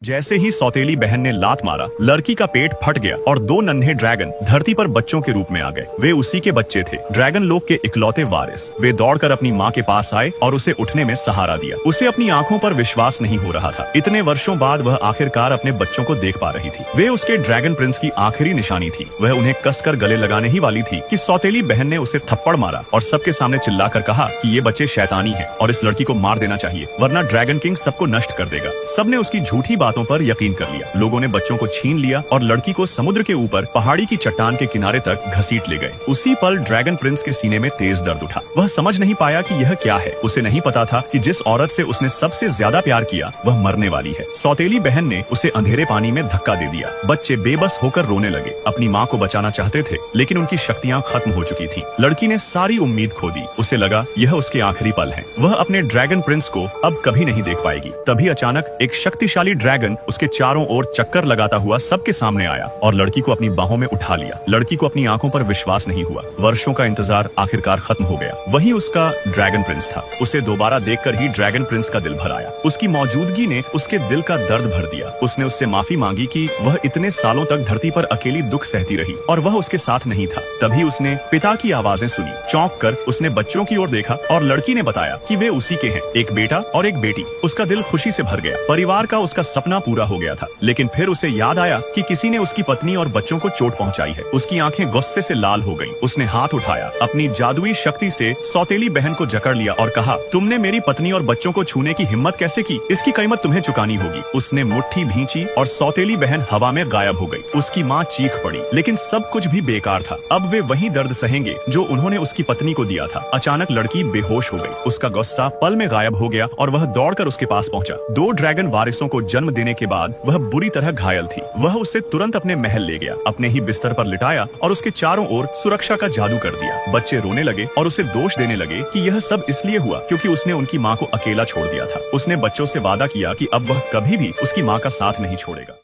जैसे ही सौतेली बहन ने लात मारा, लड़की का पेट फट गया और दो नन्हे ड्रैगन धरती पर बच्चों के रूप में आ गए। वे उसी के बच्चे थे, ड्रैगन लोग के इकलौते वारिस। वे दौड़कर अपनी माँ के पास आए और उसे उठने में सहारा दिया। उसे अपनी आंखों पर विश्वास नहीं हो रहा था। इतने वर्षों बाद वह आखिरकार अपने बच्चों को देख पा रही थी। वे उसके ड्रैगन प्रिंस की आखिरी निशानी थी। वह उन्हें कसकर गले लगाने ही वाली थी कि सौतेली बहन ने उसे थप्पड़ मारा और सबके सामने चिल्लाकर कहा कि ये बच्चे शैतानी हैं और इस लड़की को मार देना चाहिए, वरना ड्रैगन किंग सबको नष्ट कर देगा। सबने उसकी झूठी बातों पर यकीन कर लिया। लोगों ने बच्चों को छीन लिया और लड़की को समुद्र के ऊपर पहाड़ी की चट्टान के किनारे तक घसीट ले गए। उसी पल ड्रैगन प्रिंस के सीने में तेज दर्द उठा। वह समझ नहीं पाया कि यह क्या है। उसे नहीं पता था कि जिस औरत से उसने सबसे ज्यादा प्यार किया वह मरने वाली है। सौतेली बहन ने उसे अंधेरे पानी में धक्का दे दिया। बच्चे बेबस होकर रोने लगे। अपनी माँ को बचाना चाहते थे, लेकिन उनकी शक्तियाँ खत्म हो चुकी थी। लड़की ने सारी उम्मीद खो दी। उसे लगा यह उसके आखिरी पल है। वह अपने ड्रैगन प्रिंस को अब कभी नहीं देख पाएगी। तभी अचानक एक शक्तिशाली ड्रैगन उसके चारों ओर चक्कर लगाता हुआ सबके सामने आया और लड़की को अपनी बाहों में उठा लिया। लड़की को अपनी आंखों पर विश्वास नहीं हुआ। वर्षों का इंतजार आखिरकार खत्म हो गया। वही उसका ड्रैगन प्रिंस था। उसे दोबारा देखकर ही ड्रैगन प्रिंस का दिल भर आया। उसकी मौजूदगी ने उसके दिल का दर्द भर दिया। उसने उससे माफी मांगी कि वह इतने सालों तक धरती पर अकेली दुख सहती रही और वह उसके साथ नहीं था। तभी उसने पिता की आवाजें सुनी। चौंक कर उसने बच्चों की ओर देखा और लड़की ने बताया कि वे उसी के हैं, एक बेटा और एक बेटी। उसका दिल खुशी से भर गया। परिवार का उसका सपना पूरा हो गया था। लेकिन फिर उसे याद आया कि किसी ने उसकी पत्नी और बच्चों को चोट पहुंचाई है। उसकी आंखें गुस्से से लाल हो गईं। उसने हाथ उठाया, अपनी जादुई शक्ति से सौतेली बहन को जकड़ लिया और कहा, तुमने मेरी पत्नी और बच्चों को छूने की हिम्मत कैसे की? इसकी कीमत तुम्हें चुकानी होगी। उसने मुट्ठी भींची और सौतेली बहन हवा में गायब हो गई। उसकी माँ चीख पड़ी, लेकिन सब कुछ भी बेकार था। अब वे वही दर्द सहेंगे जो उन्होंने उसकी पत्नी को दिया था। अचानक लड़की बेहोश हो गई। उसका गुस्सा पल में गायब हो गया और वह दौड़कर उसके पास पहुंचा। दो ड्रैगन वारिसों को जन्म देने के बाद वह बुरी तरह घायल थी। वह उसे तुरंत अपने महल ले गया, अपने ही बिस्तर पर लिटाया और उसके चारों ओर सुरक्षा का जादू कर दिया। बच्चे रोने लगे और उसे दोष देने लगे कि यह सब इसलिए हुआ क्योंकि उसने उनकी माँ को अकेला छोड़ दिया था। उसने बच्चों से वादा किया कि अब वह कभी भी उसकी माँ का साथ नहीं छोड़ेगा।